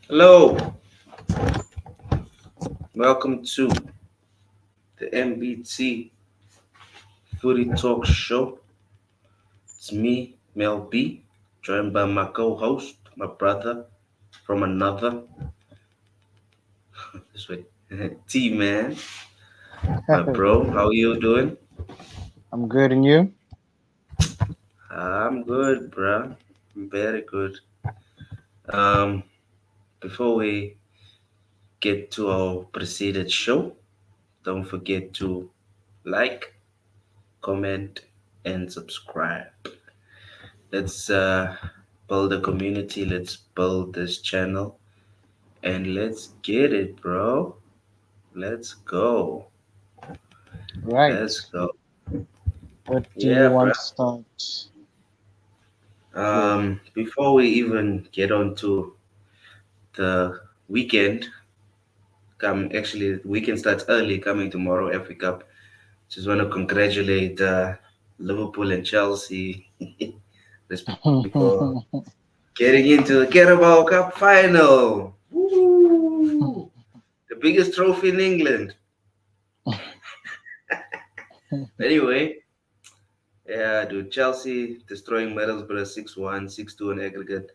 Hello, welcome to the MBT Footy Talks Show. It's me, Mel B, joined by my co-host, my brother from another. This way, T Man, my bro. How you doing? I'm good, and you? I'm good, bruh. I'm very good. Um, Before we get to our preceded show, don't forget to like, comment, and subscribe. Let's build a community. Let's build this channel and let's get it, bro. Let's go. Let's Right. go. What do Yeah, you bro. want to start with? Before we even get on to the weekend, actually, the weekend starts early coming tomorrow, FA Cup. Just want to congratulate Liverpool and Chelsea, respectively, for getting into the Carabao Cup final. Woo! The biggest trophy in England. Anyway, yeah, dude. Chelsea destroying Middlesbrough 6-1, 6-2 on aggregate.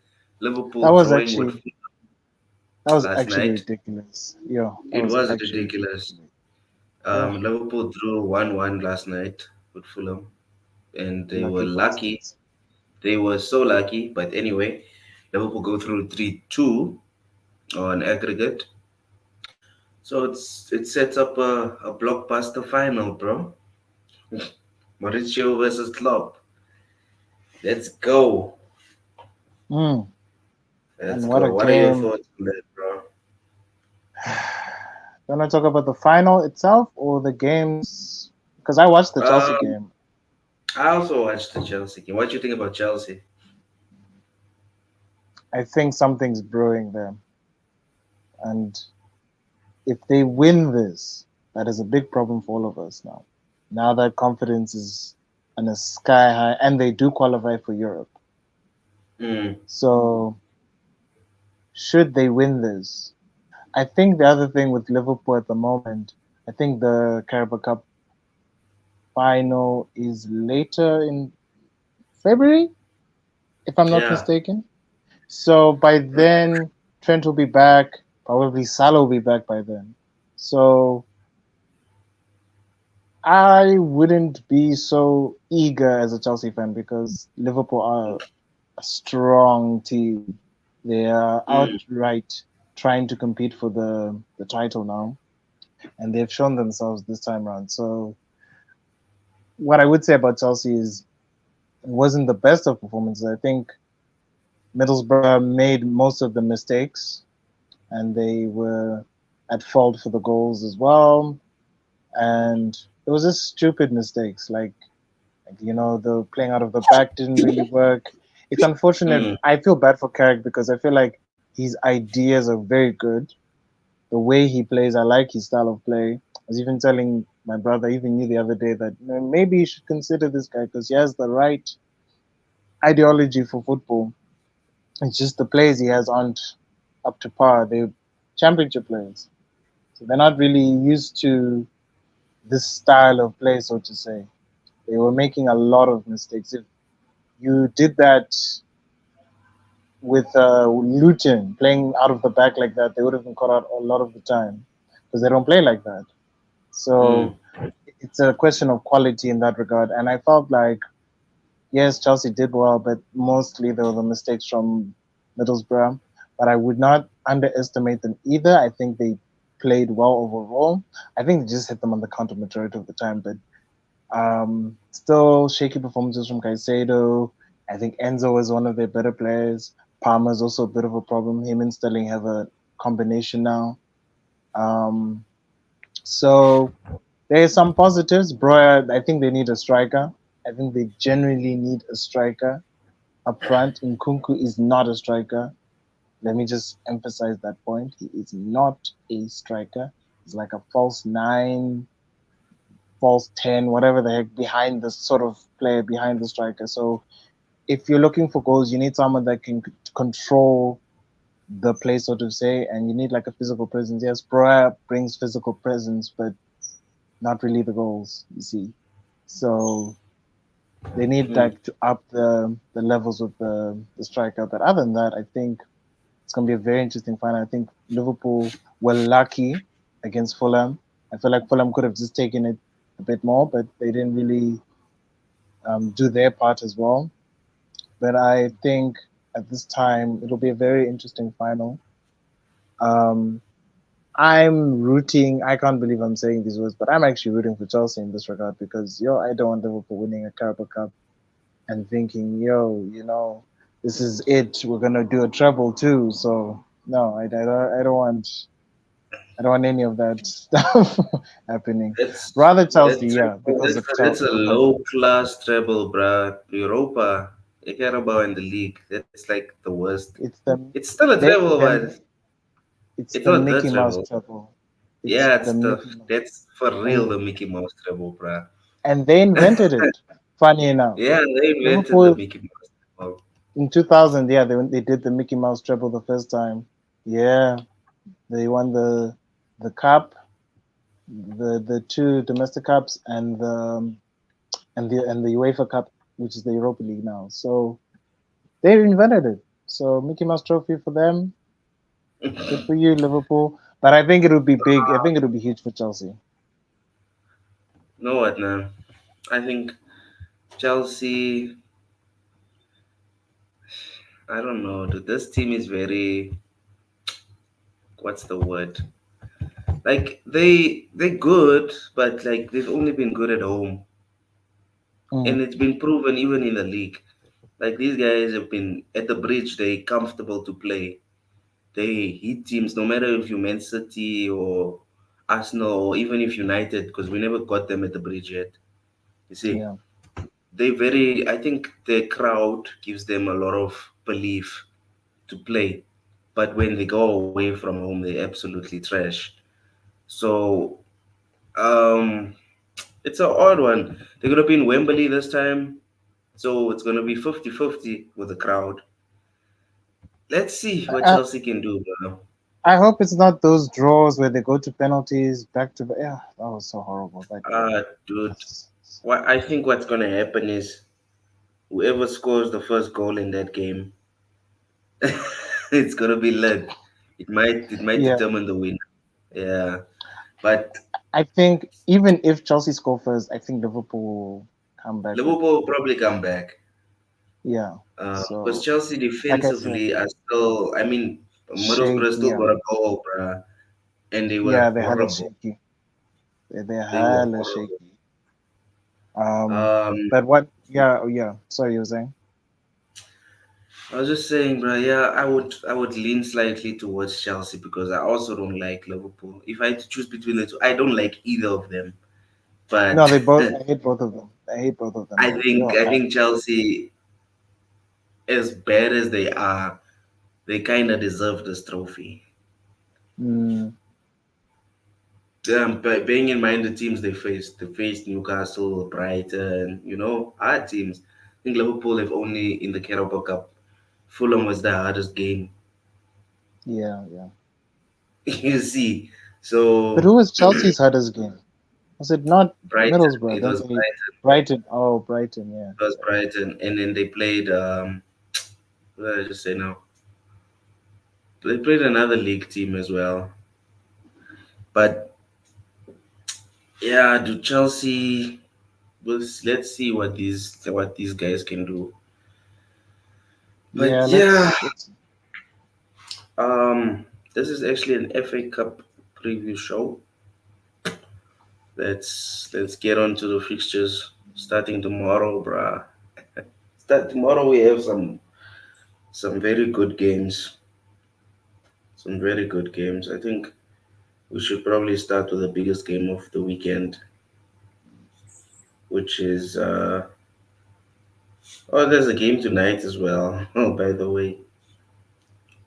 that Liverpool was drawing with actually that was last actually night. ridiculous. Yeah, that It was was actually ridiculous. ridiculous. Yeah, Liverpool drew 1-1 last night with Fulham, and they were lucky lucky. bastards. They were so lucky. But anyway, Liverpool go through 3-2 on aggregate. So it sets up a blockbuster final, bro. Mauricio versus Klopp. Let's go. Mm. Let's And what a go. What are your game! thoughts on that, bro? You want to talk about the final itself or the games? Because I watched the Chelsea Um, game. I also watched the Chelsea game. What do you think about Chelsea? I think something's brewing there, and if they win this, that is a big problem for all of us now. Now that confidence is on a sky high, and they do qualify for Europe. Mm, So should they win this? I think the other thing with Liverpool at the moment, I think the Carabao Cup final is later in February, if I'm not yeah. mistaken. So by then, Trent will be back. Probably Salah will be back by then. So I wouldn't be so eager as a Chelsea fan because Liverpool are a strong team. They are Mm, outright trying to compete for the title now, and they've shown themselves this time around. So what I would say about Chelsea is it wasn't the best of performances. I think Middlesbrough made most of the mistakes, and they were at fault for the goals as well. And it was just stupid mistakes, like the playing out of the back didn't really work. It's unfortunate. mm, I feel bad for Carrick because I feel like his ideas are very good. The way he plays, I like his style of play. I was even telling my brother, even you the other day, that maybe you should consider this guy because he has the right ideology for football. It's just the players he has aren't up to par. They're championship players, so they're not really used to this style of play, so to say. They were making a lot of mistakes. If you did that with Luton playing out of the back like that, they would have been caught out a lot of the time because they don't play like that. mm, So it's a question of quality in that regard. And I felt like, yes, Chelsea did well, but mostly there were the mistakes from Middlesbrough. But I would not underestimate them either. I think they played well overall. I think they just hit them on the counter majority of the time. But still shaky performances from Caicedo. I think Enzo is one of their better players. Palmer's also a bit of a problem. Him and Sterling have a combination now. Um, so there's some positives. Bro, I think they need a striker. I think they genuinely need a striker up front. Nkunku is not a striker. Let me just emphasize that point. He is not a striker. He's like a false nine, false 10, whatever the heck, behind the sort of player behind the striker. So if you're looking for goals, you need someone that can control the place, so to say, and you need like a physical presence. Yes, Broya brings physical presence, but not really the goals, you see. So they need Hmm. like to up the levels of the striker. But other than that, I think it's gonna be a very interesting final. I think Liverpool were lucky against Fulham. I feel like Fulham could have just taken it a bit more, but they didn't really do their part as well. But I think at this time it'll be a very interesting final. Um, I'm rooting. I can't believe I'm saying these words, but I'm actually rooting for Chelsea in this regard because I don't want Liverpool winning a Carabao Cup and thinking, this is it. We're gonna do a treble too. So no, I don't want any of that stuff happening. That's Rather Chelsea, that's yeah, because that's a because low class treble, bruh. Europa, the Carabao and the league. That's like the worst. it's the It's still a they treble, but then it's it's the not the Mickey Mouse treble. treble. It's Yeah, the it's the Mickey Mouse, that's for real and the Mickey Mouse treble, bruh. they invented it. Funny enough, Yeah, they invented the Liverpool Mickey Mouse treble. in 2000, yeah, they did the Mickey Mouse treble the first time. Yeah, they won the cup, the two domestic cups, and the UEFA Cup, which is the Europa League now. So they invented it. So Mickey Mouse Trophy for them. Good for you, Liverpool. But I think it would be big. I think it would be huge for Chelsea. Know what now? I think Chelsea. I don't know. Dude, this team is very. What's the word? Like they're good, but like they've only been good at home, Mm, and it's been proven even in the league. Like these guys have been at the bridge. They comfortable to play. They hit teams no matter if you Man City or Arsenal or even if United, because we never got them at the bridge yet. You see, yeah, they very. I think the crowd gives them a lot of belief to play, but when they go away from home, they absolutely trash. So um, it's an odd one. They're gonna be in Wembley this time, so it's gonna be 50-50 with the crowd. Let's see what I, Chelsea can do, bro. I hope it's not those draws where they go to penalties back to. Yeah, that was so horrible. That game. Dude, That's, what I think what's gonna happen is whoever scores the first goal in that game, it's gonna be led. It might yeah, determine the winner. Yeah, but I think even if Chelsea score first, I think Liverpool will come back with. Liverpool will probably come back. Yeah. Because So, Chelsea like I said, defensively are still. I mean, Middlesbrough shaky. still Yeah, got a goal, bruh, and they were yeah, they're hella horrible. shaky. They're They were hella horrible. shaky. Um, Um, but what? Yeah, oh yeah. Sorry, you were saying? I was just saying, bro. Yeah, I would lean slightly towards Chelsea because I also don't like Liverpool. If I had to choose between the two, I don't like either of them. No, But they both. I hate both of them. I hate both of them, I bro. think Yo, I think Chelsea, as bad as they are, they kind of deserve this trophy. mm, But bearing in mind the teams they faced Newcastle, Brighton, hard teams. I think Liverpool have only in the Carabao Cup. Fulham was the hardest game, yeah, yeah. you see. But So who was Chelsea's hardest game? Was it not Brighton, Middlesbrough? it Then was they Brighton, Brighton. Oh, Brighton. Yeah, it was Brighton, and then they played. What did I just say now? They played another league team as well. But yeah, do Chelsea? Let's see what these guys can do. yeah. But yeah, Let's. um, this is actually an FA Cup preview show. Let's get on to the fixtures starting tomorrow, bruh. Start tomorrow. We have some very good games. Some very good games. I think we should probably start with the biggest game of the weekend, which is oh, there's a game tonight as well. Oh, by the way,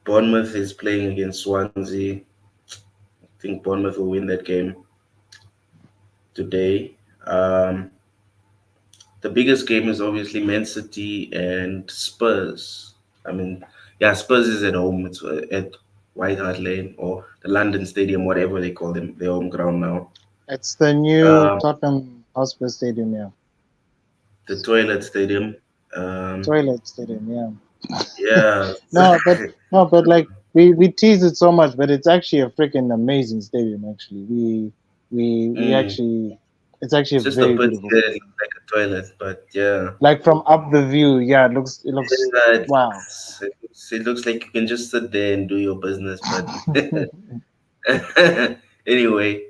Bournemouth is playing against Swansea. I think Bournemouth will win that game today. Um, the biggest game is obviously Man City and Spurs. I mean, Yeah, Spurs is at home. It's at White Hart Lane or the London Stadium, whatever they call them, their home ground now. It's the new Um, Tottenham Hotspur Stadium, yeah. the Toilet Stadium. Um, Toilet Stadium, yeah. yeah. No, but no, but like we tease it so much, but it's actually a freaking amazing stadium. Actually, we Mm. actually, it's actually a It's just a very bit beautiful that it stadium. looks like a toilet, but yeah. Like from up the view, yeah, it looks wow. It looks like you can just sit there and do your business, but anyway,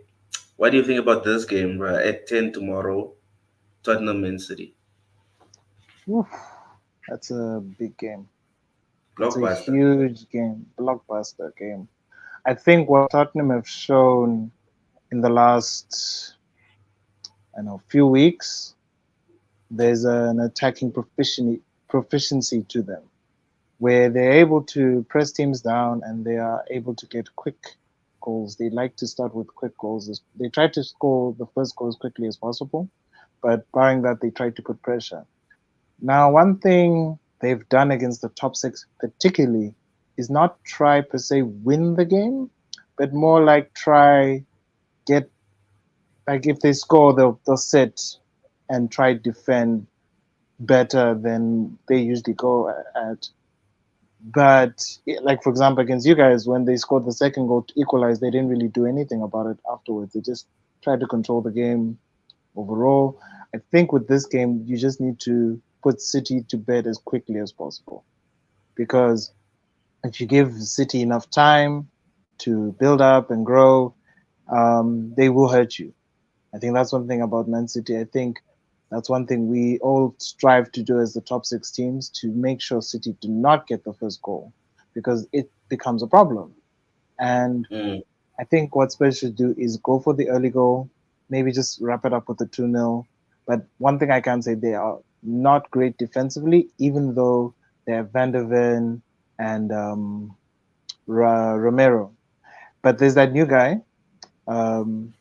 what do you think about this game, bro? At 10 tomorrow, Tottenham and City. Oof, that's a big game. That's a Blockbuster. huge game, blockbuster game. I think what Tottenham have shown in the last, I don't know, few weeks, there's an attacking proficiency to them, where they're able to press teams down and they are able to get quick goals. They like to start with quick goals. They try to score the first goal as quickly as possible, but barring that, they try to put pressure. Now, one thing they've done against the top six, particularly, is not try per se win the game, but more like try get, like if they score, they'll sit and try defend better than they usually go at. But like for example, against you guys, when they scored the second goal to equalize, they didn't really do anything about it afterwards. They just tried to control the game overall. I think with this game, you just need to put City to bed as quickly as possible, because if you give City enough time to build up and grow, they will hurt you. I think that's one thing about Man City. I think that's one thing we all strive to do as the top six teams, to make sure City do not get the first goal, because it becomes a problem. And Mm. I think what Spurs should do is go for the early goal, maybe just wrap it up with a 2-0. But one thing I can say, they are not great defensively, even though they have Van der Ven and Romero. But there's that new guy um,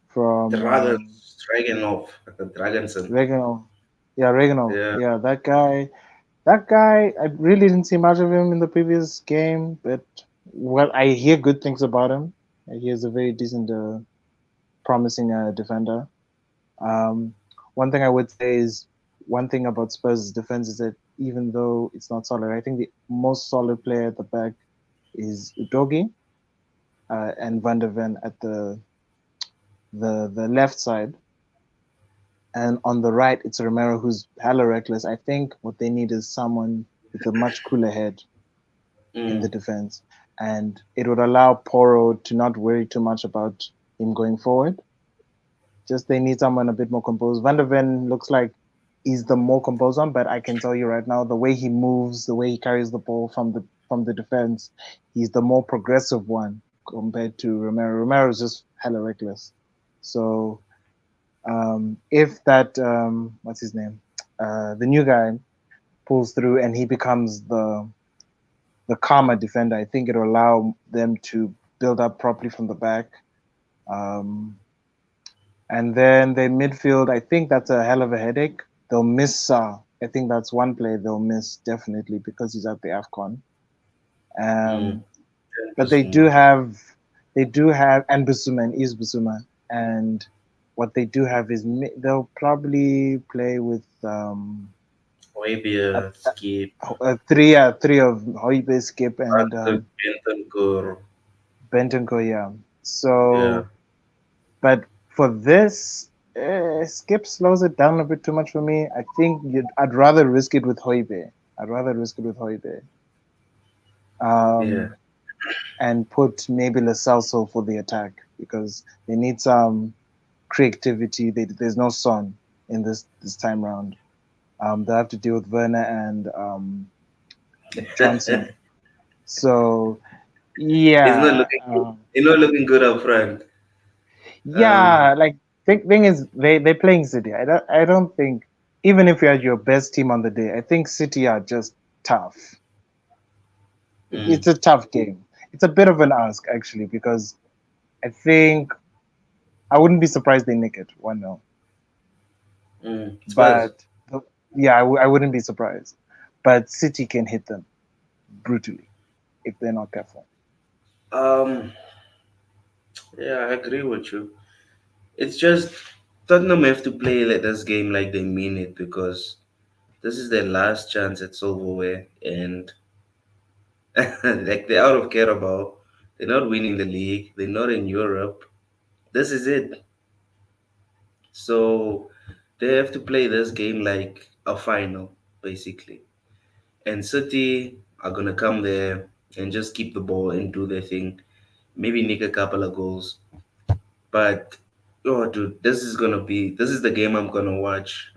The from rather Dragonov, Dragonson. Reginald. Yeah, Reginald. Yeah. Yeah, that guy. That guy, I really didn't see much of him in the previous game, but well, I hear good things about him. He is a very decent, promising defender. Um, One thing I would say is, one thing about Spurs' defense is that even though it's not solid, I think the most solid player at the back is Udogi, and Van der Ven at the left side. And on the right, it's Romero, who's hella reckless. I think what they need is someone with a much cooler head in the Mm. defense. And it would allow Poro to not worry too much about him going forward. Just they need someone a bit more composed. Van der Ven looks like he's the more composed one, but I can tell you right now, the way he moves, the way he carries the ball from the defense, he's the more progressive one compared to Romero. Romero is just hella reckless. So if that what's his name, the new guy pulls through and he becomes the calmer defender, I think it'll allow them to build up properly from the back. Um, and then their midfield, I think that's a hell of a headache. They'll miss Sa. I think that's one play they'll miss definitely, because he's at the AFCON. Mm. Um, but Bissouma. they do have, and Bissouma, and is Bissouma, and what they do have is they'll probably play with Maybe a, a skip. three of Hoiberg, Skip, and Arthur Bentancur. Bentancur. Yeah. Yeah. So, but for this, Skip slows it down a bit too much for me. I think I'd rather risk it with Hoiberg. I'd rather risk it with Hoiberg. Yeah. And put maybe Lo Celso for the attack, because they need some creativity. There's no Son in this time round. They have to deal with Werner and Johnson. So He's not yeah, looking good. He's not looking good up front. Um, yeah. Like thing is, they're playing City. I don't think, even if you had your best team on the day, I think City are just tough. mm, It's a tough game. It's a bit of an ask actually, because I think I wouldn't be surprised they nick it 1-0. Spurs. But yeah, I wouldn't be surprised. But City can hit them brutally if they're not careful. Um, yeah, I agree with you. It's just Tottenham have to play this game like they mean it because this is their last chance at silverware, and like they're out of Carabao. They're not winning the league. They're not in Europe. This is it. So they have to play this game like a final, basically. And City are gonna come there and just keep the ball and do their thing. Maybe nick a couple of goals. But oh dude, this is the game I'm gonna watch.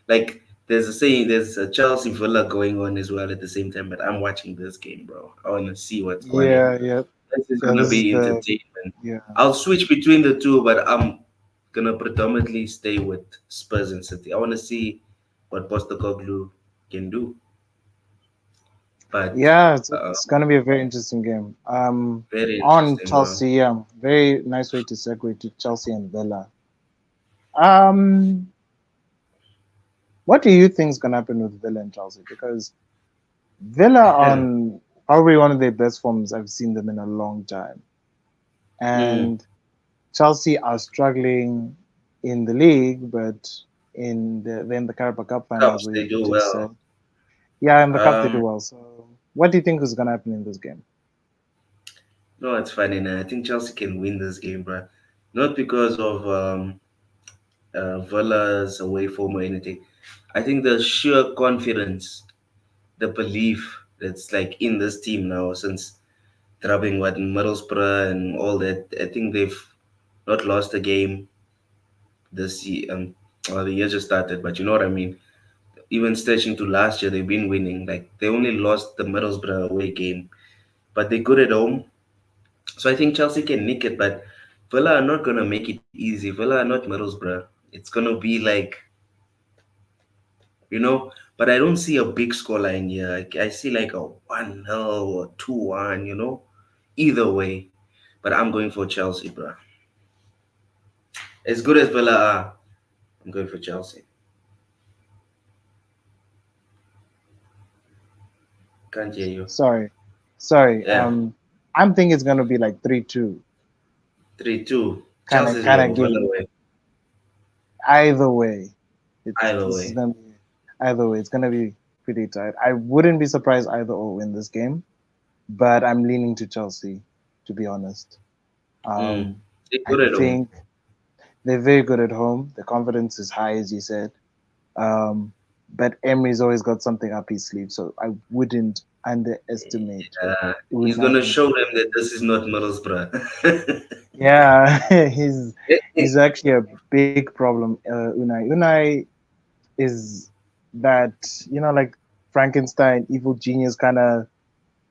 Like there's a saying, there's a Chelsea Villa going on as well at the same time, but I'm watching this game, bro. I wanna see what's going on. Yeah, yeah, This is yeah. gonna This is be the entertainment. yeah. I'll switch between the two, but I'm gonna predominantly stay with Spurs and City. I wanna see what Postecoglou can do. But Yeah, uh, it's gonna be a very interesting game. very On interesting, bro. Chelsea, yeah, very nice way to segue to Chelsea and Villa. Um, what do you think is gonna happen with Villa and Chelsea? Because Villa on probably one of their best forms I've seen them in a long time, Mm, and Chelsea are struggling in the league, but in the Carabao Cup final, as Cups we they do just said, well. yeah, in the cup they do Um, well. So, what do you think is gonna happen in this game? no, it's funny now. I think Chelsea can win this game, bro. Not because of Villa's away form or anything. I think the sheer confidence, the belief that's like in this team now since dropping what Middlesbrough and all that. I think they've not lost a game this year. Well, the year just started, but you know what I mean. Even stretching to last year, they've been winning. Like they only lost the Middlesbrough away game, but they're good at home. So I think Chelsea can nick it, but Villa are not gonna make it easy. Villa are not Middlesbrough. It's gonna be like, but I don't see a big scoreline here. I see like a 1-0 or 2-1, either way. But I'm going for Chelsea, bro. As good as Villa are, I'm going for Chelsea. Can't hear you. Sorry, sorry. Yeah, I'm thinking it's gonna be like 3-2. 3-2. Kind of, Chelsea's kind way of or Villa giving way. either way. It's Either this is way. gonna be either way. It's gonna be pretty tight. I wouldn't be surprised either or win this game, but I'm leaning to Chelsea, to be honest. Mm. Um, They're I good at home. think they're very good at home. The confidence is high, as you said. Um, but Emery's always got something up his sleeve, so I wouldn't underestimate He's gonna Unai. show them that this is not Middlesbrough. Yeah, he's actually a big problem. Unai. Unai is that like Frankenstein, evil genius kind of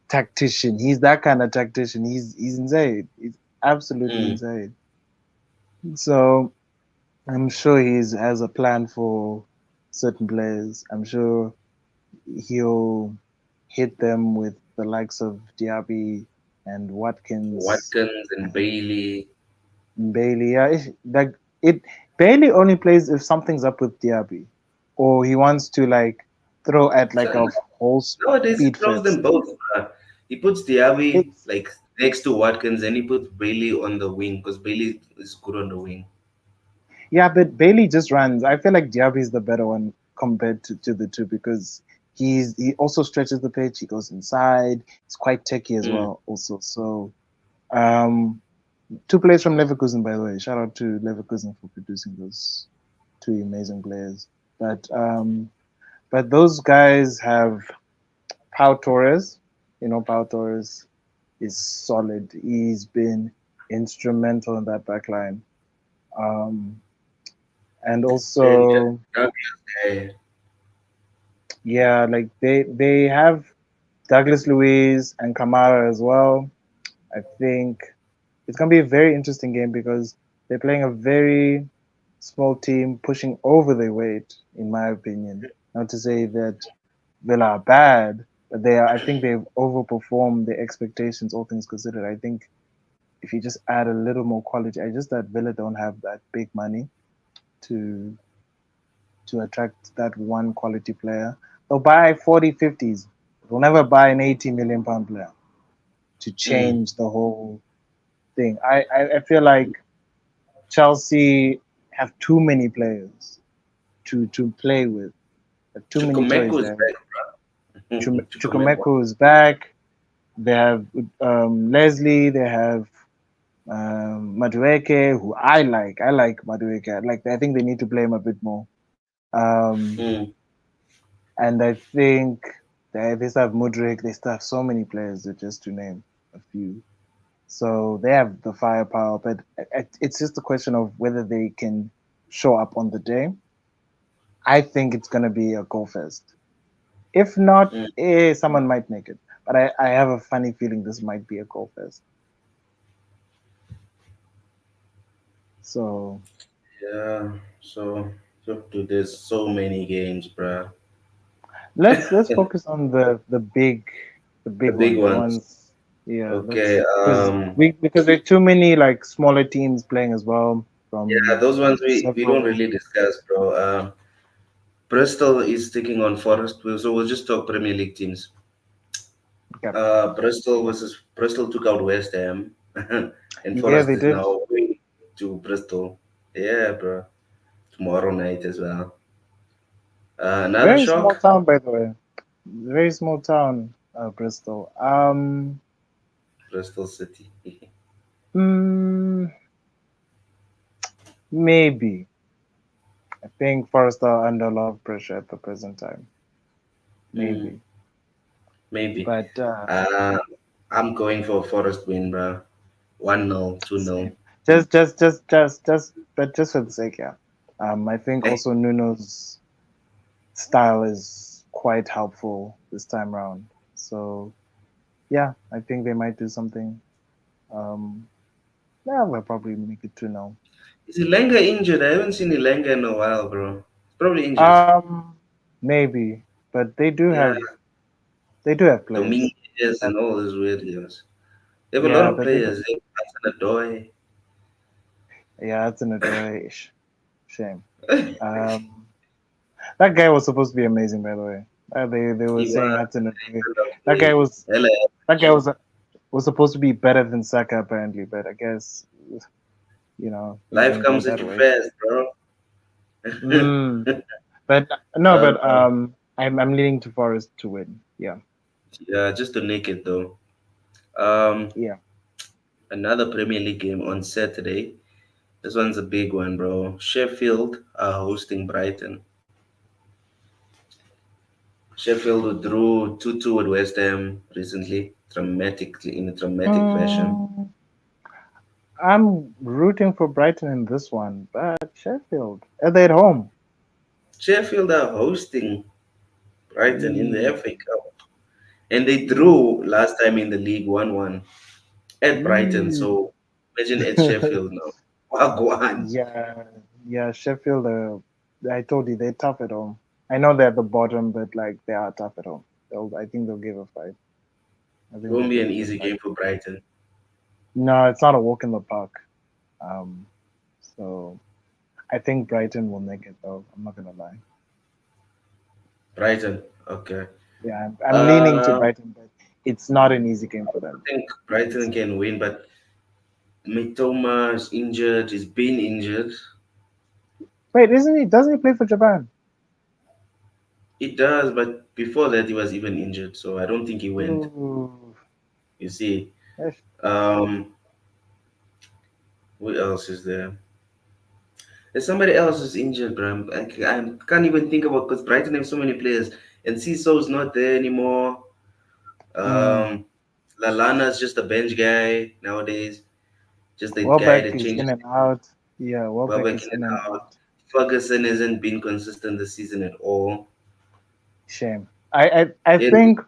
tactician. He's that kind of tactician. He's insane. He's absolutely Mm. insane. So I'm sure he's has a plan for certain players. I'm sure he'll hit them with the likes of Diaby and Watkins Watkins and and Bailey. Bailey. Yeah, like it. Bailey only plays if something's up with Diaby, or he wants to like throw at like a whole Nowadays, he speed throws them fest. both. He puts Diaby It's like next to Watkins, and he puts Bailey on the wing because Bailey is good on the wing. Yeah, but Bailey just runs. I feel like Diaby is the better one compared to the two because he also stretches the pitch. He goes inside. He's quite techy as Mm. well. Also, so um, two players from Leverkusen, by the way. Shout out to Leverkusen for producing those two amazing players. But those guys have Pau Torres. Pau Torres is solid. He's been instrumental in that back line. Um, and And also, yeah, yeah, like they have Douglas Luiz and Kamara as well. I think it's gonna be a very interesting game because they're playing a very small team pushing over their weight, in my opinion. Not to say that Villa are bad, but they are. I think they've overperformed their expectations, all things considered. I think if you just add a little more quality, I just that Villa don't have that big money to to attract that one quality player. They'll buy 40, 50s, They'll never buy an 80 million pound player to Mm. change the whole thing. I feel like Chelsea have too many players to play with. Have too many toys Chukwemeko is there. back. Chukwemeko. Chukwemeko is back. They have Leslie. They have Madueke, who I like. I like Madueke. Like I think they need to play him a bit more. Um, Mm. and I think they still have Mudrik. They still have so many players, just to name a few. So they have the firepower, but it's just a question of whether they can show up on the day. I think it's gonna be a goal fest. If not, Mm. someone might make it. But I have a funny feeling this might be a goal fest. So Yeah. So, there's so many games, bruh. let's focus on the The big big ones, the ones. ones. Yeah, Okay. let's because there's too many like smaller teams playing as well Yeah, from those ones we don't several. really discuss, bro. Bristol is taking on Forest. So we'll just talk Premier League teams. Okay. Bristol took out West Ham, and Yeah, Forest they is did. now going to Bristol. Yeah, bro. Tomorrow night as well. Another Very small shock. town, by the way. Very small town, Bristol. Bristol City. Mm, maybe. I think Forest are under a lot of pressure at the present time. Mm, Maybe. maybe. But Uh, I'm going for a Forest win, bro. 1-0, 2-0. same. But just for the sake, yeah. I think also Nuno's style is quite helpful this time round. So yeah, I think they might do something. Um, yeah, we'll probably make it 2-0. Is Ilenga injured? I haven't seen Ilenga in a while, bro. He's probably injured. Maybe, but Yeah, they do have players. Dominguez and all those weird guys. They have a lot Yeah, of but they do. players. They have Adoy. Yeah, it's an shame. Um, that guy was supposed to be amazing, by the way. They were He saying was Hudson Odoi. turned out That guy great. was Hella that guy average. was supposed to be better than Saka apparently, but I guess it Life didn't go comes that at you way. fast, bro. Mm. But no, uh, but I'm leaning to Forest to win. Yeah, yeah, just to make it though. Um, yeah. Another Premier League game on Saturday. This one's a big one, bro. Sheffield are hosting Brighton. Sheffield drew 2-2 with West Ham recently, dramatically in a dramatic fashion. Mm, I'm rooting for Brighton in this one, but Sheffield are they at home? Sheffield are hosting Brighton in the Mm, FA Cup, and they mm, drew last time in the league 1-1 at Brighton. mm. So imagine at Sheffield now. Wagwan. Yeah, yeah. Sheffield. I told you they're tough at home. I know they're at the bottom, but like they are tough at home. I think they'll give a fight. I It think they'll won't be give an a good easy fight. game for Brighton. No, it's not a walk in the park. Um, so I think Brighton will make it though. I'm not gonna lie. Brighton, okay. Yeah, I'm leaning to Uh, Brighton, but it's not an easy game I for them. think It's Brighton not. can win, but Mitoma is injured. He's been injured. Wait, isn't he? Doesn't he play for Japan? He does, but before that he was even injured, so I don't think he went. Ooh, You see, yes. um, who else is there? There's somebody else who's injured, bro. I can't even think about because Brighton have so many players, and Cesso's not there anymore. Mm. Um, Lalana's just a bench guy nowadays, just the guy Welbeck that is in changes and out. Yeah, Welbeck Welbeck is in in and and out. out. Ferguson hasn't been consistent this season at all. Shame. I It, think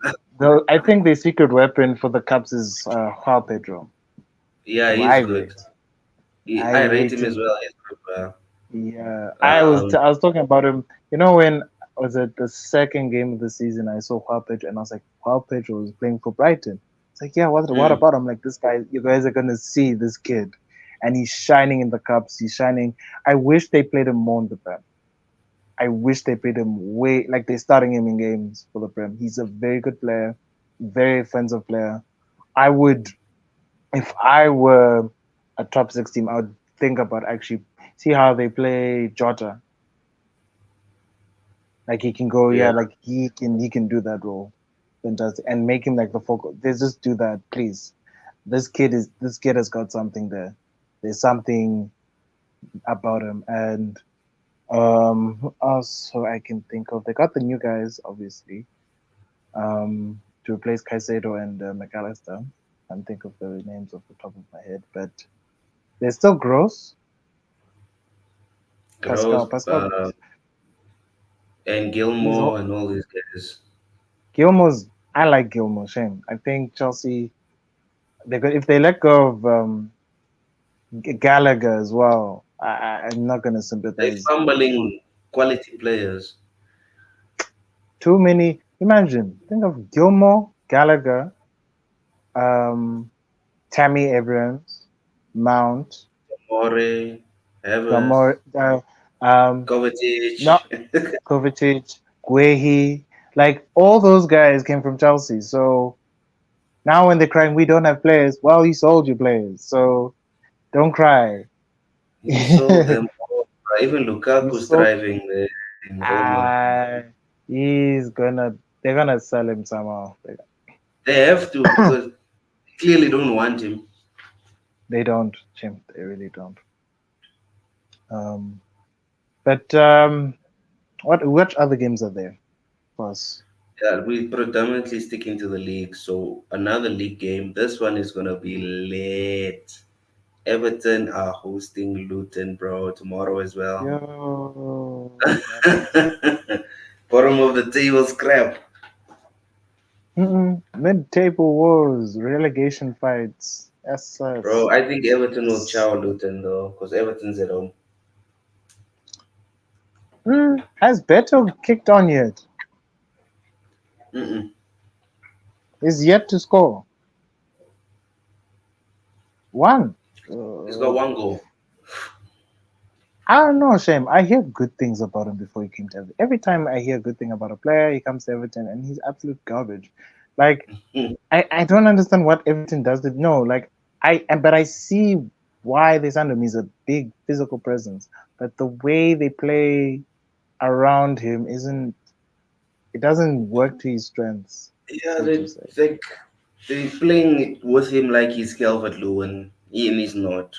I think the secret weapon for the Cubs is Joao Pedro, yeah, who he's good. I I rate rate him as him. well. He's good, bro. Yeah, Um, I was talking about him. You know when was it the second game of the season? I saw Joao Pedro and I was like, Joao Pedro was playing for Brighton. It's like, yeah, what mm, about him? Like this guy, you guys are gonna see this kid, and he's shining in the Cups. He's shining. I wish they played him more in the bench. I wish they paid him way like they're starting him in games for the Prem. He's a very good player, very offensive player. I would, if I were a top six team, I would think about actually see how they play Jota. Like he can go, Yeah, yeah, like he can do that role. Fantastic. And make him like the focal. They just do that, please. This kid has got something there. There's something about him. And who else who I can think of? They got the new guys, obviously, to replace Caicedo and McAllister. I can't think of the names off the top of my head, but they're still gross. Gross, Pascal, and he's Gilmore and all these guys. Gilmore's. I like Gilmore. Shame. I think Chelsea. They could if they let go of Gallagher as well. I'm not gonna They sympathize. fumbling quality players. Too many. Imagine. Think of Gilmore, Gallagher, um, Tammy Abrams, Mount, More, Havertz, Gilmore, Kovacic. not Kovacic, Guehi. Like all those guys came from Chelsea. So now when they're crying, we don't have players. Well, you sold your players, so don't cry. You sold them all. Even You Lukaku's sold. thriving there in Roma. Uh, he's gonna. They're gonna sell him somehow. They have to because they clearly don't want him. They don't, Jim. They really don't. Um, but what other games are there for us? Yeah, we predominantly sticking to the league. So another league game. This one is gonna be late. Everton are hosting Luton, bro, tomorrow as well. Yo, Bottom of the table scrap. mid-table wars, relegation fights. Bro, SS. I think Everton will chow Luton though, because Everton's at home. Has Beto kicked on yet? Mm-mm. Is yet to score. One. He's got Uh, one goal. I don't know, Shame. I hear good things about him before he came to Everton. Every time I hear a good thing about a player, he comes to Everton and he's absolute garbage. Like Mm. I don't understand what Everton does. No, like but I see why they signed him. He's a big physical presence, but the way they play around him isn't. It doesn't work to his strengths, Yeah, so to say. they playing with him like he's Calvert Lewin. And he's not.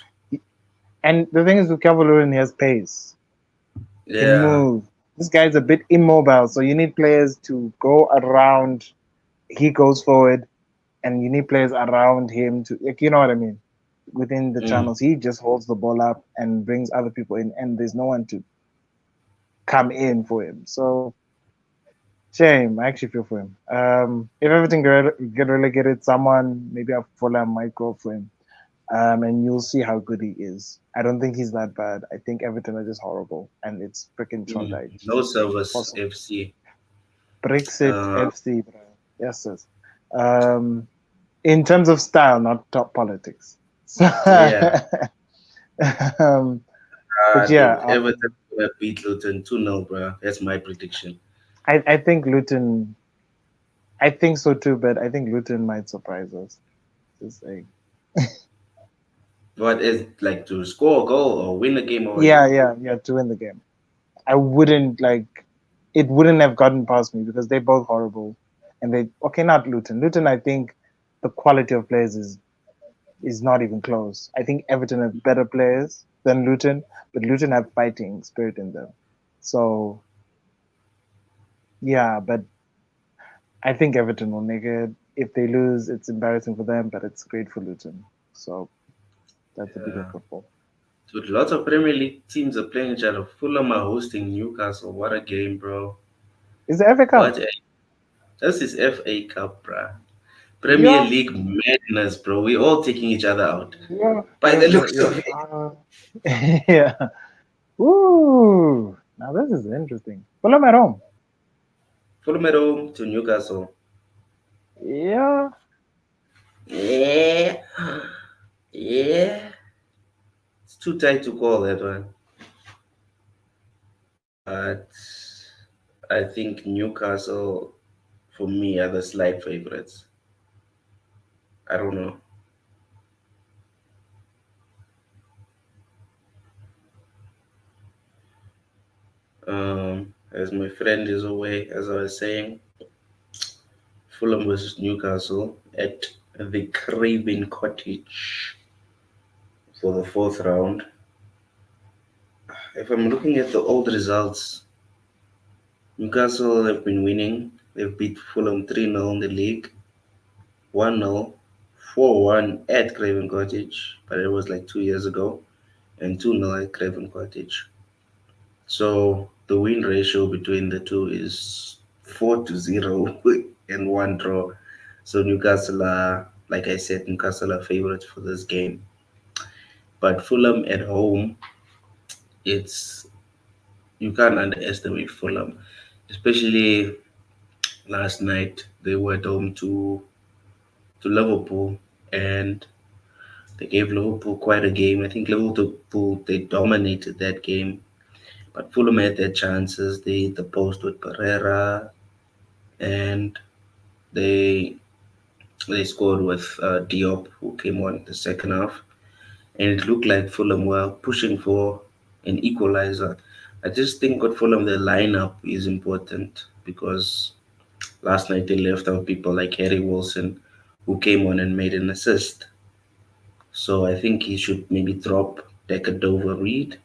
And the thing is with Cavalier, he has pace, can Yeah. move. This guy's a bit immobile, so you need players to go around. He goes forward, and you need players around him to, like, you know what I mean. Within the Mm. channels, he just holds the ball up and brings other people in, and there's no one to come in for him. So shame. I actually feel for him. If everything get relegated, someone maybe a Fulham might go for him. And you'll see how good he is. I don't think he's that bad. I think Everton are just horrible, and it's freaking Mm. Trondheim. No service Awesome. FC. Brexit Uh, FC, bro. Yes, yes. Um, in terms of style, not top politics. So, yeah. um, but I yeah, think Everton will beat Luton 2-0, bro. That's my prediction. I think Luton. I think so too, but I think Luton might surprise us. Just saying. But is like to score a goal or win a game or what? Yeah, to win the game. I wouldn't like. It wouldn't have gotten past me because they're both horrible, and they okay. Not Luton. Luton, I think the quality of players is not even close. I think Everton have better players than Luton, but Luton have fighting spirit in them. So yeah, but I think Everton will make it. If they lose, it's embarrassing for them, but it's great for Luton. So that's a bit of Yeah. football. So lots of Premier League teams are playing each other. Fulham are hosting Newcastle. What a game, bro. Is the FA Cup? What a This is FA Cup, bro. Premier Yeah, League madness, bro. We all taking each other out. yeah, By the looks of it. yeah. Ooh, now this is interesting. Fulham at home. Fulham at home to Newcastle. Yeah, Yeah. Yeah. It's too tight to call that one. but I think Newcastle, for me, are the slight favorites. I don't know. As my friend is away, as I was saying, Fulham versus Newcastle at the Craven Cottage for the fourth round. If I'm looking at the old results, Newcastle have been winning. They've beat Fulham 3-0 in the league, 1-0, 4-1 at Craven Cottage, but it was like 2 years ago, and 2-0 at Craven Cottage. So the win ratio between the two is 4-0 and one draw. So Newcastle are, like I said, Newcastle are favorites for this game. But Fulham at home, it's you can't underestimate Fulham, especially last night. They were at home to Liverpool, and they gave Liverpool quite a game. I think Liverpool they dominated that game, but Fulham had their chances. They hit the post with Pereira, and they they scored with Diop, who came on in the second half, and it looked like Fulham were pushing for an equalizer. I just think with Fulham, the lineup is important because last night they left out people like Harry Wilson, who came on and made an assist. So I think he should maybe drop Decadova Reed,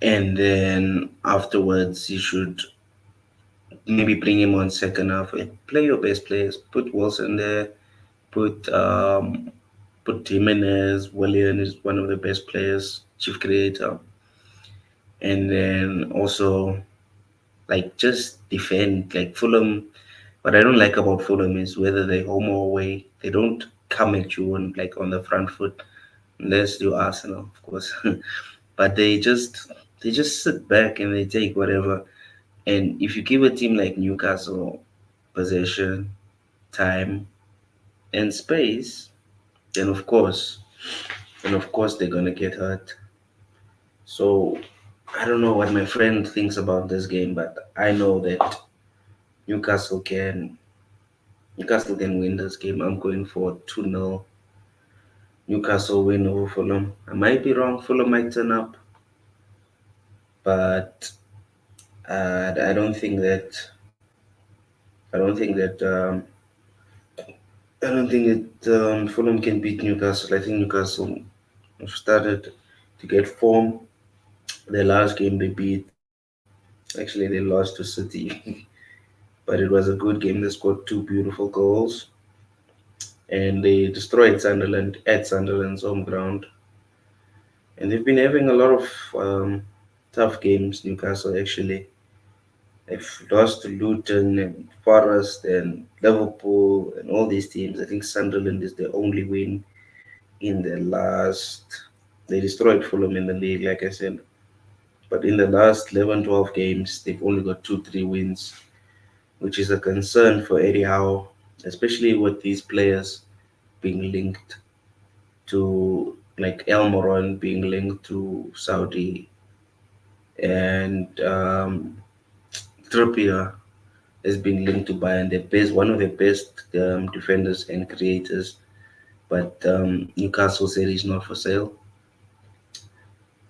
and then afterwards he should maybe bring him on second half. Play your best players. Put Wilson there. Put Jimenez. Willian is one of the best players. Chief creator, and then also like just defend like Fulham. What I don't like about Fulham is whether they home or away, they don't come at you on the front foot unless you Arsenal, of course. But they just sit back and they take whatever. And if you give a team like Newcastle possession, time, and space, then of course they're gonna get hurt. So I don't know what my friend thinks about this game, but I know that Newcastle can Newcastle can win this game. I'm going for 2-0 Newcastle win over Fulham. I might be wrong. Fulham might turn up, but I don't think that I don't think that I don't think that Fulham can beat Newcastle. I think Newcastle have started to get form. Their last game they beat, actually they lost to City, but it was a good game. They scored two beautiful goals, and they destroyed Sunderland at Sunderland's home ground. And they've been having a lot of tough games. Newcastle actually, they've lost to Luton and Forest and Liverpool and all these teams. I think Sunderland is the only win in the last. They destroyed Fulham in the league, like I said. But in the last 11, 12 games, they've only got 2, 3 wins, which is a concern for Eddie Howe, especially with these players being linked to, like Elmoron being linked to Saudi, and Trippier has been linked to Bayern. One of the best defenders and creators, but Newcastle said he's not for sale.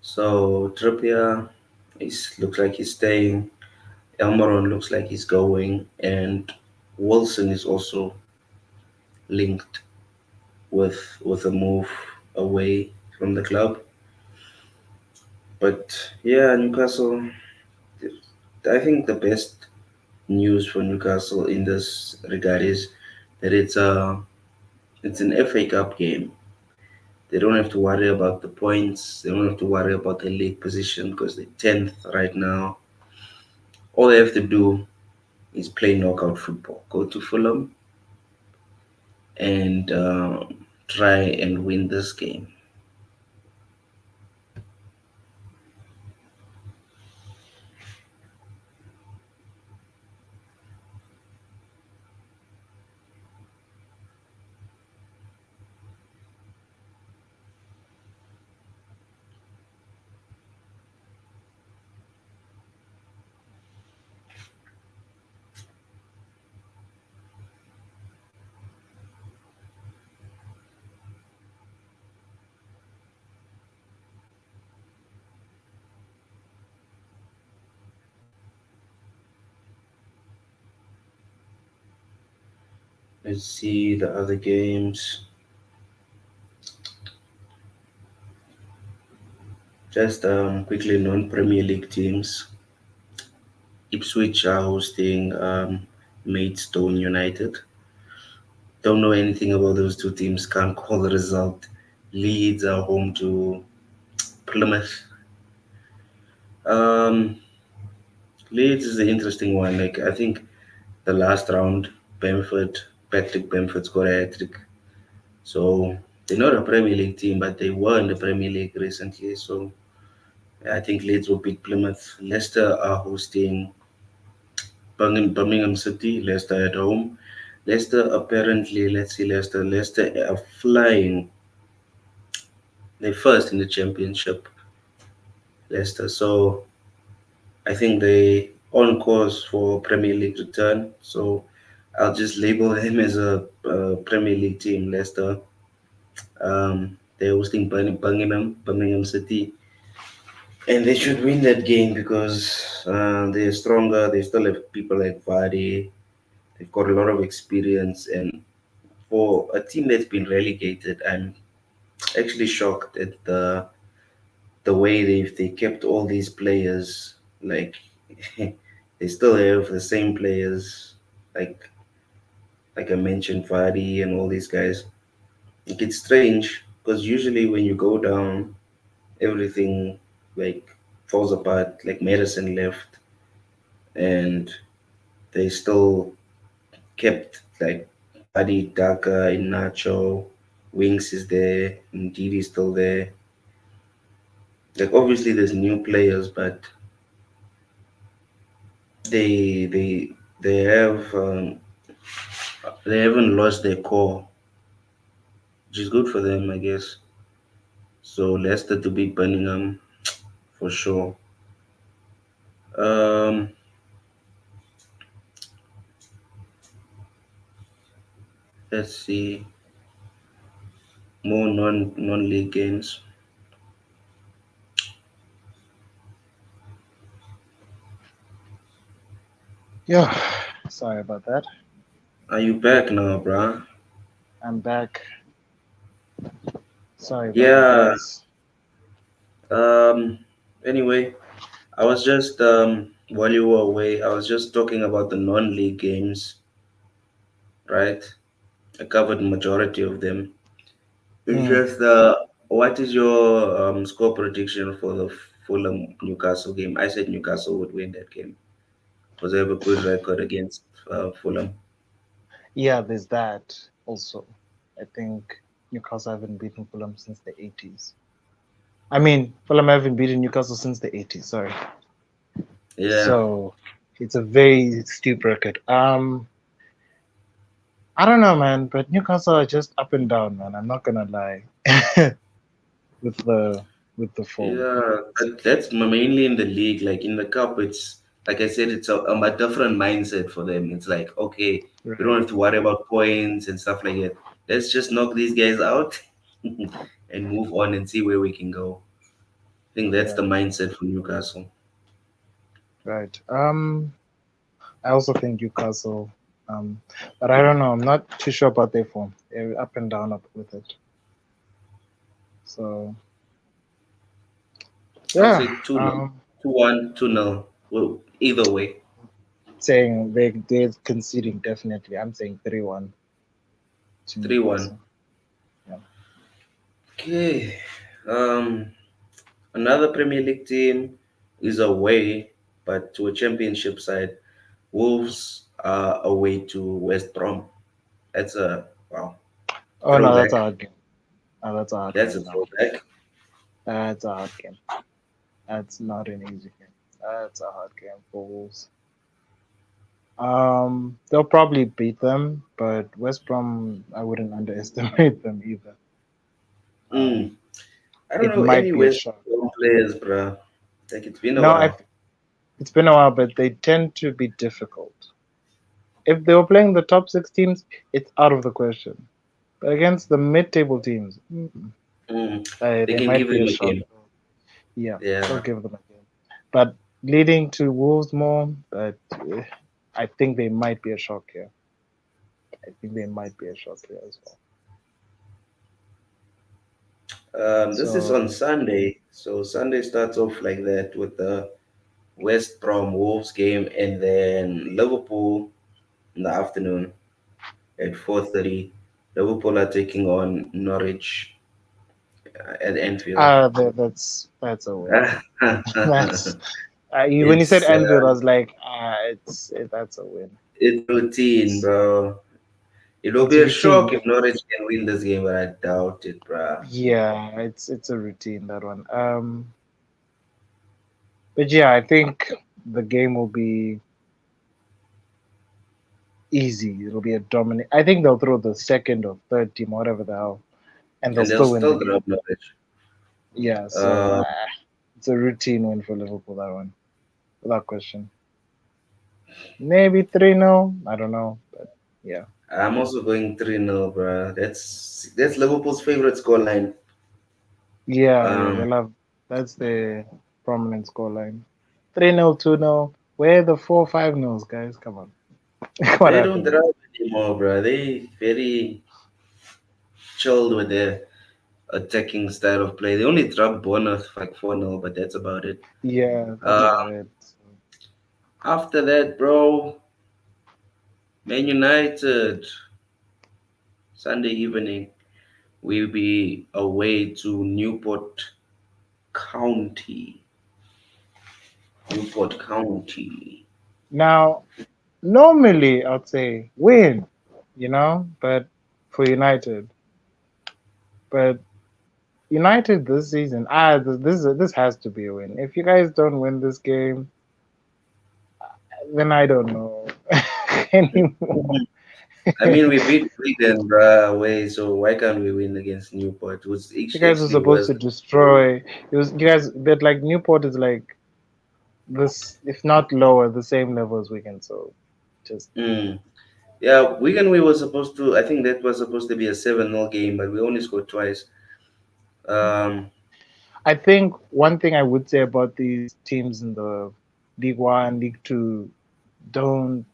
So Trippier looks like he's staying. Elmoron looks like he's going, and Wilson is also linked with a move away from the club. But yeah, Newcastle. I think the best news for Newcastle in this regard is that it's an FA Cup game. They don't have to worry about the points. They don't have to worry about the league position because they're 10th right now. All they have to do is play knockout football. Go to Fulham and try and win this game. Let's see the other games. Just quickly, non-Premier League teams. Ipswich are hosting Maidstone United. Don't know anything about those two teams. Can't call the result. Leeds are home to Plymouth. Um, Leeds is an interesting one. Like I think the last round, Patrick Bamford scored a hat trick. So they're not a Premier League team, but they were in the Premier League recently. So I think Leeds will beat Plymouth. Leicester are hosting Birmingham City. Leicester at home. Leicester apparently, let's see, Leicester are flying. They're first in the championship. Leicester. So I think they on course for Premier League return. So I'll just label them as a Premier League team. Leicester. They're hosting Birmingham City, and they should win that game because they're stronger. They still have people like Vardy. They've got a lot of experience, and for a team that's been relegated, I'm actually shocked at the way they kept all these players. Like they still have the same players, like like I mentioned, Vardy and all these guys. Like it's strange because usually when you go down, everything like falls apart. Like Madison left, and they still kept like Vardy, Daka, Inacho, Wings is there, Ndidi is still there. Like obviously there's new players, but they they they haven't lost their core, which is good for them, I guess. So Leicester to beat Birmingham for sure. Um, let's see more non league games. Yeah, sorry about that. Are you back now, bruh? I'm back. Sorry about that, Yeah. guys. Um. Anyway, I was just while you were away, I was just talking about the non league games, right? I covered majority of them. It's Hmm. just what is your score prediction for the Fulham Newcastle game? I said Newcastle would win that game because they have a good record against Fulham. Yeah, there's that also. I think Newcastle haven't beaten Fulham since the 80s. I mean, Fulham haven't beaten Newcastle since the 80s, sorry. Yeah, So it's a very steep record. I don't know, man, but Newcastle are just up and down, man. I'm not gonna lie. with the with the form. yeah. That's mainly in the league. Like in the cup, it's like I said, it's a different mindset for them. It's like okay, we Right, don't have to worry about points and stuff like that. Let's just knock these guys out and move on and see where we can go. I think that's the right, mindset for Newcastle. right. I also think Newcastle, um, but I don't know. I'm not too sure about their form. They're up and down up with it. So I'll yeah, say 2-0, 2-1, 2-0. Well, either way. saying they're conceding definitely. I'm saying 3-1 to 3-1. Newcastle. Yeah. Okay. Um, Another Premier League team is away, but to a championship side. Wolves are away to West Brom. That's a wow Oh no, that's a throwback. hard game. Oh, that's a hard That's a game now. throwback. That's a hard game. That's not an easy game. That's a hard game for Wolves. They'll probably beat them, but West Brom, I wouldn't underestimate them either. Mm. Um, I don't it know might any be a West shock. Brom players, bruh. Like it's been a No, while. it's been a while, but they tend to be difficult. If they were playing the top six teams, it's out of the question. But against the mid-table teams, Mm. They they can might give be them a a shock. game. Yeah, they'll Yeah. give them a game. But leading to Wolves more, but I think they might be a shock here. I think they might be a shot there as well. This is on So Sunday, so Sunday starts off like that with the West Brom Wolves game, and then Liverpool in the afternoon at 4:30. Liverpool are taking on Norwich at Anfield. that's a win. That's when you said it's Anfield, I was like, that's a win. it's routine, It's bro. It will it's be a routine. shock if Norwich can win this game, but I doubt it, bro. Yeah, it's a routine, that one. But yeah, I think the game will be easy. It'll be a dominant. I think they'll throw the second or third team, whatever the hell, and they'll And they'll still win the still game. drop Norwich. Yeah, so Uh, it's a routine win for Liverpool, that one, without question. Maybe 3-0. I don't know, but yeah. I'm also going 3-0, bro. That's Liverpool's favorite scoreline. Yeah, yeah, they Um, love that's the prominent scoreline. 3-0, 2-0. Where are the 4-5 nils, guys? Come on. What they don't happened? drive anymore, bro. They very chilled with their attacking style of play. They only dropped Bournemouth like 4-0, but that's about it. Yeah, that's Uh, about it. After that, bro, Man United, Sunday evening, we'll be away to Newport County. Newport County. Now, normally I'd say win, but for United. But United this season, this has to be a win. If you guys don't win this game, then I don't know anymore. I mean, we beat Wigan, bruh, away, so why can't we win against Newport? Who's You guys were actually supposed worse. to destroy. It was you guys, but like Newport is like this, if not lower, the same level as Wigan. So just Mm. Yeah, Wigan, we were supposed to, I think that was supposed to be a 7-0 game, but we only scored twice. Um, I think one thing I would say about these teams in the League One, League Two, don't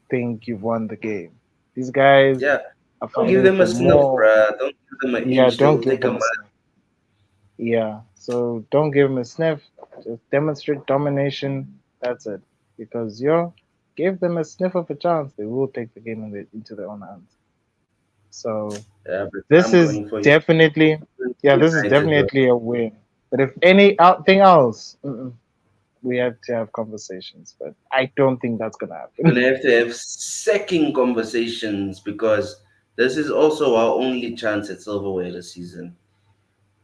think you've won the game. These guys yeah, are don't give fighting them a for sniff, more. bruh. Don't give them an Yeah, inch. They don't will give take a them a mile. sniff. Yeah, so don't give them a sniff. Just demonstrate domination. That's it. Because you give them a sniff of a chance, they will take the game into their own hands. So Yeah, but this I'm is going for definitely, yeah, this is United, bro. definitely a win. But if anything else, we have to have conversations. But I don't think that's gonna We're happen. gonna have to have second conversations because this is also our only chance at silverware this season,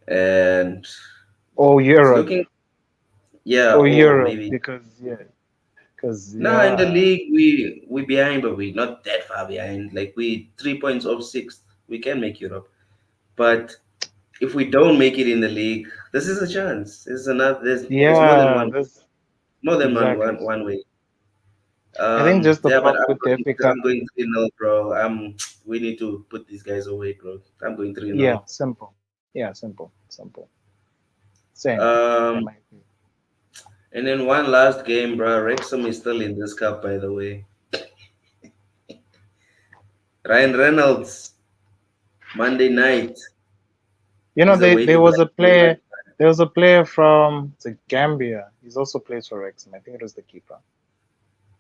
and Or it's Europe, looking, yeah, or or Europe, maybe. because No, in the yeah, league we behind, but we not that far behind. Like we 3 points off sixth. We can make Europe, but if we don't make it in the league, this is a chance. There's another. There's yeah, this more than exactly. one way. I think just the Yeah, but fact with the FA Cup, I'm going 3-0, bro. We need to put these guys away, bro. I'm going 3-0. yeah, simple, yeah, simple. Same, Um, same. I agree. and then one last game, bro. Wrexham is still in this cup, by the way. Ryan Reynolds, Monday night. He's They there awaited was like a player, there was a player from the Gambia. He's also plays for Wrexham. I think it was the keeper.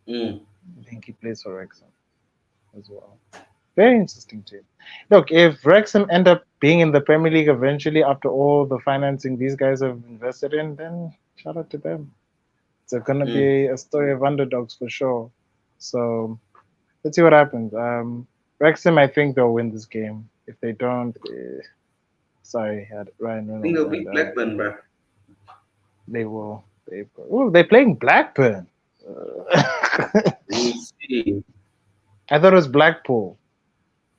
mm, I think he plays for Wrexham as well. Very interesting team. Look, if Wrexham end up being in the Premier League eventually after all the financing these guys have invested in, then shout out to them. It's going to mm. be a story of underdogs for sure. So let's see what happens. Wrexham, I think they'll win this game. If they don't, sorry, Ryan I think Reynolds, they'll and beat Blackburn, bro. they will. They're playing Blackburn. We'll see. I thought it was Blackpool.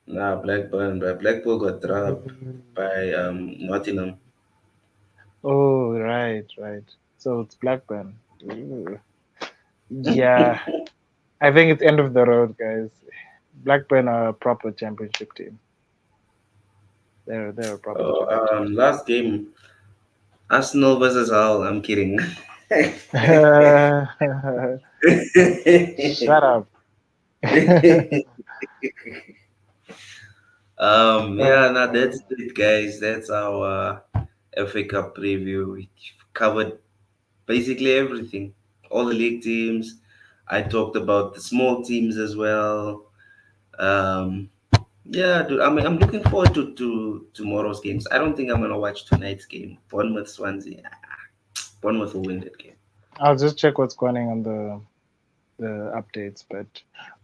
Nah, Blackburn, bro. Blackpool got dropped Mm. by Nottingham. Oh, right. So it's Blackburn. Ooh. Yeah, I think it's end of the road, guys. Blackburn are a proper championship team. They're a proper championship Last game, Arsenal versus Hull. I'm kidding. team. Shut up. Yeah, no, that's it, guys. That's our FA Cup preview. We covered basically everything, all the league teams. I talked about the small teams as well. Um, yeah, dude. I mean, I'm looking forward to tomorrow's games. I don't think I'm gonna watch tonight's game. Bournemouth Swansea. Bournemouth will win that game. I'll just check what's going on the updates. But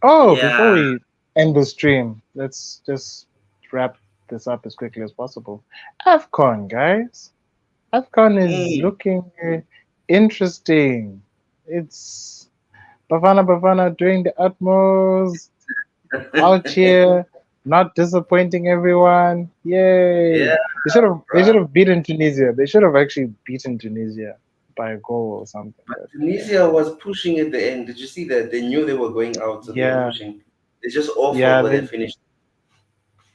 before Yeah. we end the stream, let's just wrap this up as quickly as possible. AFCON, guys. AFCON is Mm. looking interesting. It's Bafana doing the utmost out here, not disappointing everyone. Yay! Yeah, They should bro. have beaten Tunisia. They should have actually beaten Tunisia by a goal or something. But But Tunisia was pushing at the end. Did you see that? They knew they were going out, so they were yeah, pushing. It's just awful yeah, where they finished.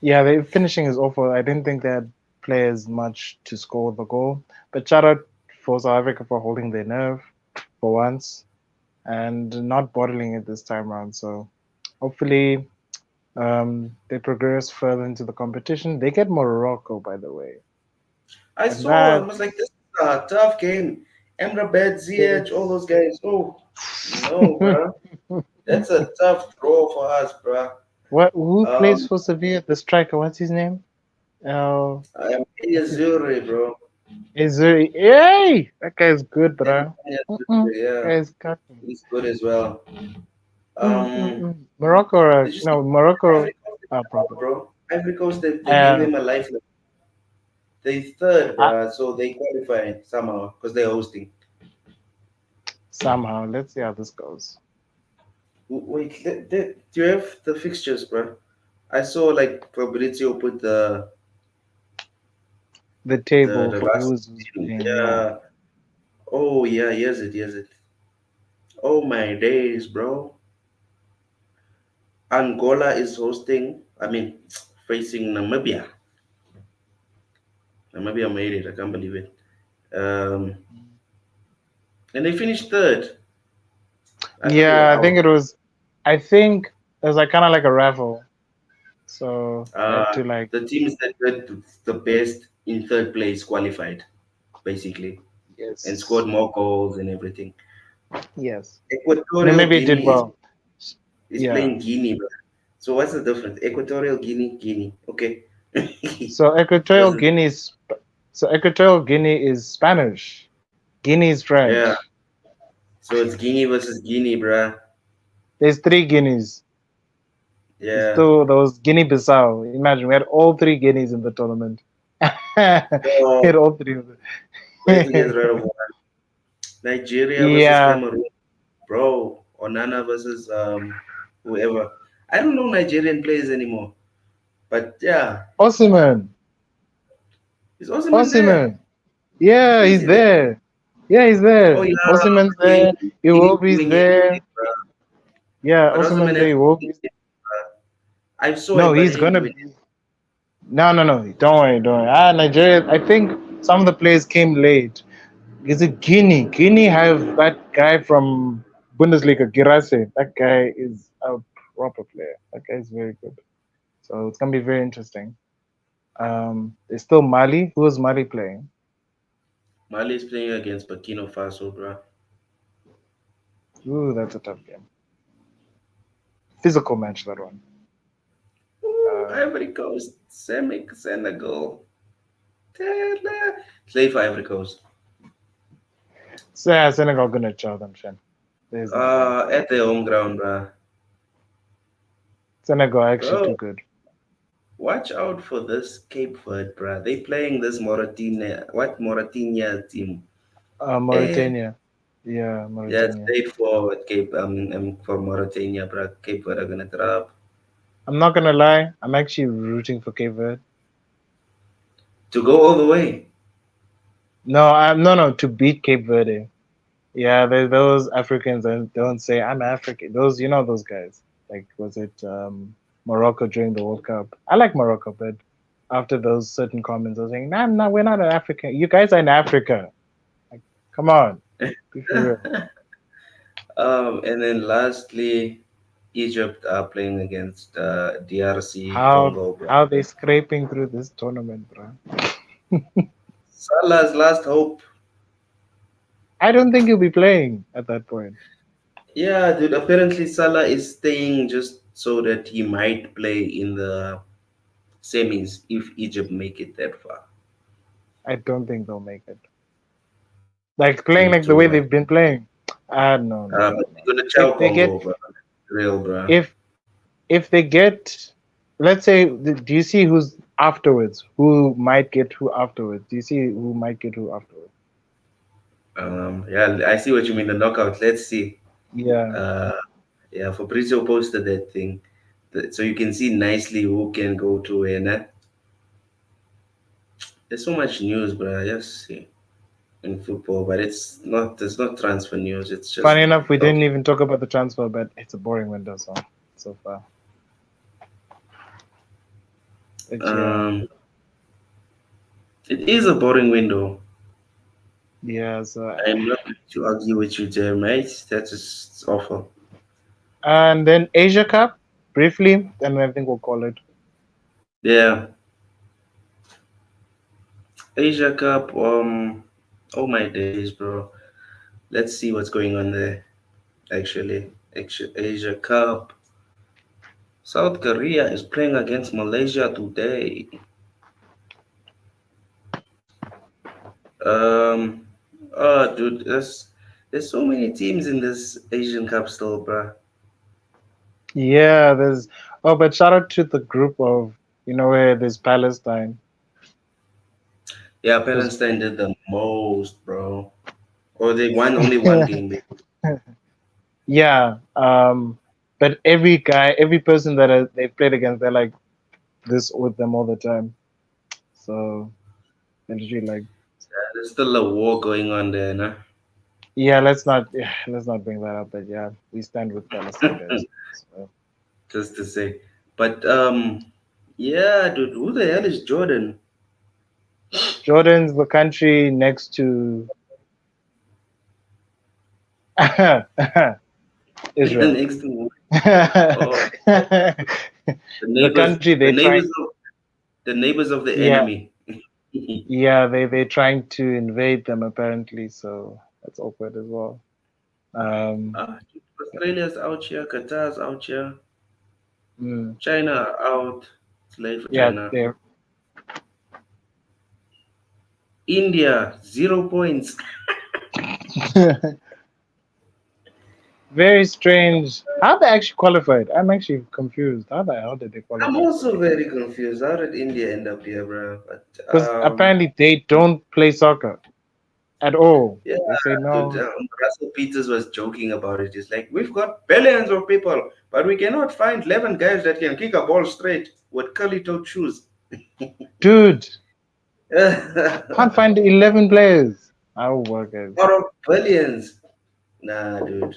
their finishing is awful. I didn't think they had players much to score the goal. But shout out for South Africa for holding their nerve for once and not bottling it this time around. So hopefully they progress further into the competition. They get Morocco, by the way, I and saw. I that was like, this is a tough game. Emrabat, Ziyech, all is those guys. Oh no, bro. That's a tough draw for us, bro. what? Who plays Um, for Sevilla? The striker. What's his name? I'm What's his Zuri, bro. Is there? Hey, that guy's good, bro. Yeah, Guy's got he's good as well. Um, Morocco. did you see No, Morocco. Ivory Coast? Problem. Bro. Ivory Coast, they gave Uh, them a lifeline. They third, I, bro, so they qualified somehow because they're hosting. somehow, let's see how this goes. Wait, do you have the fixtures, bro? I saw like Fabrizio put The the table the for last who's team. playing. Yeah. Yeah. Oh yeah, here's it, here's it. Oh my days, bro. Angola is hosting. I mean, facing Namibia. Namibia made it. I can't believe it. Um, and they finished third. I thought they were Yeah, I think out. it was. I think it was like kind of like a raffle. So they had Uh, to like the teams that did the best in third place qualified, basically, and scored yes, more goals and everything. yes. Equatorial Maybe it did Guinea well. is Yeah. playing Guinea, bro. So what's the difference? Equatorial Guinea, Guinea. Okay. So What's the, Equatorial Guinea is Spanish. Guinea is yeah. French. So it's Guinea versus Guinea, bruh. There's three Guineas. There's Yeah. two those Guinea-Bissau. Imagine we had all three Guineas in the tournament. we So had all three of we have to get them. rid of one. Nigeria versus Yeah. Cameroon, bro. Onana versus whoever. I don't know Nigerian players anymore. But yeah, Osimhen. is Osimhen there? Osimhen. Yeah, Is he's he there? there. Yeah, he's Oh there. yeah, Osimhen's he there. he's Iwobi's doing it, there. bro. Yeah, But Osimhen Osimhen's has there. to Iwobi's. I saw No, him, but he's he ain't gonna doing be. No, no, no. Don't worry, don't worry. Nigeria. I think some of the players came late. Is it Guinea? Guinea have that guy from Bundesliga, Girase. That guy is a proper player. That guy is very good. So it's gonna be very interesting. There's still Mali. Who is Mali playing? Mali is playing against Burkina Faso, bro. Ooh, that's a tough game. Physical match, that one. Ooh, Uh, Ivory Coast, Senegal. Play for Ivory Coast. so yeah, Senegal gonna chow them, Shen. There's no doubt. At their home ground, bro. Senegal are actually Bro, too good. watch out for this Cape Verde, bro. They playing this Mauritania team. Eh, Mauritania. Yeah, yeah, it's Mauritania. played for Cape for Mauritania, bro. Cape Verde are gonna drop I'm not gonna lie. I'm actually rooting for Cape Verde. to go all the way. No, no to beat Cape Verde. Yeah, there's those Africans that don't say I'm African. Those those guys. Like was it Morocco during the World Cup? I like Morocco, but after those certain comments, I was saying, nah, no, we're not an African. You guys are in Africa. Like, come on, be for real. And then lastly, Egypt are playing against DRC How Congo, bro. how they scraping through this tournament, bro? Salah's last hope. I don't think he'll be playing at that point. Yeah, dude. Apparently, Salah is staying just so that he might play in the semis if Egypt make it that far. I don't think they'll make it. Like playing Me like the too, way man. they've been playing. Ah, no, no, no, But no. they're gonna chow If they get Congo, bro. Real, bro. if if they get, let's say, do you see who's afterwards? Who might get who afterwards? Do you see who might get who afterwards? Yeah, I see what you mean. The knockout. Let's see. Yeah, Uh, yeah, Fabrizio posted that thing, so you can see nicely who can go to where. Nah? There's so much news, bro. Just see in football, but it's not. It's not transfer news. It's funny just enough, we didn't talking. even talk about the transfer, but it's a boring window so far. But yeah, Um, it is a boring window. yeah. So I'm not going to argue with you there, mate. That is it's awful. and then Asia Cup briefly, and I think we'll call it. Yeah, Asia Cup. Oh my days, bro. Let's see what's going on there. Actually, Asia Cup. South Korea is playing against Malaysia today. Um, oh, dude, there's so many teams in this Asian Cup still, bruh. Yeah, there's. Oh, but shout out to the group of where there's Palestine. Yeah, Because Palestine did the most, bro. Or they won only one game. yeah, but every guy, every person that they've played against, they're like this with them all the time. So they're literally like, There's still a war going on there, nah? yeah, let's not bring that up. But yeah, we stand with Palestine, guys. So Just to say. But yeah, dude, who the hell is Jordan? Jordan's the country next to Israel. Next to oh, The the neighbors, country the they neighbors trying, of the neighbors of the yeah, enemy. yeah, they're trying to invade them apparently. So that's awkward as well. Um, Dude, Australia's out here, Qatar's out here, mm, China out. It's late for yeah, China. they're India, 0 points. very strange. How they actually qualified? I'm actually confused. How the hell did they I'm qualify? also very confused. How did India end up here, bro? But Because apparently they don't play soccer at all. yeah, They say dude, no, Russell Peters was joking about it. He's like, we've got billions of people, but we cannot find 11 guys that can kick a ball straight with curly-toed shoes. dude. Can't Out find 11 players. Oh, workers. of billions. Nah, dude.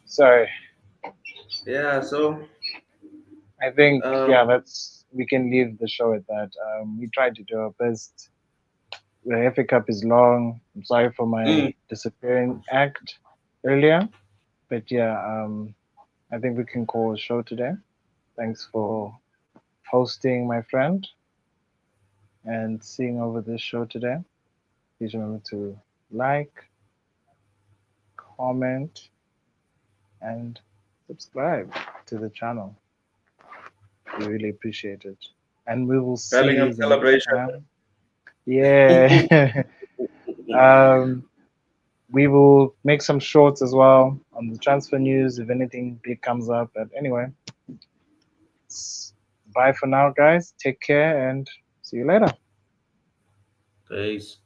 Sorry. Yeah, so I think um, yeah, that's we can leave the show at that. We tried to do our best. The FA Cup is long. I'm sorry for my mm, disappearing act earlier, but yeah, I think we can call a show today. Thanks for hosting, my friend, and seeing over this show today. Please remember to like, comment, and subscribe to the channel. We really appreciate it. And we will see Bellingham you the next celebration. time. Yeah. um, we will make some shorts as well on the transfer news if anything big comes up. But anyway, bye for now, guys. Take care and see you later. Peace.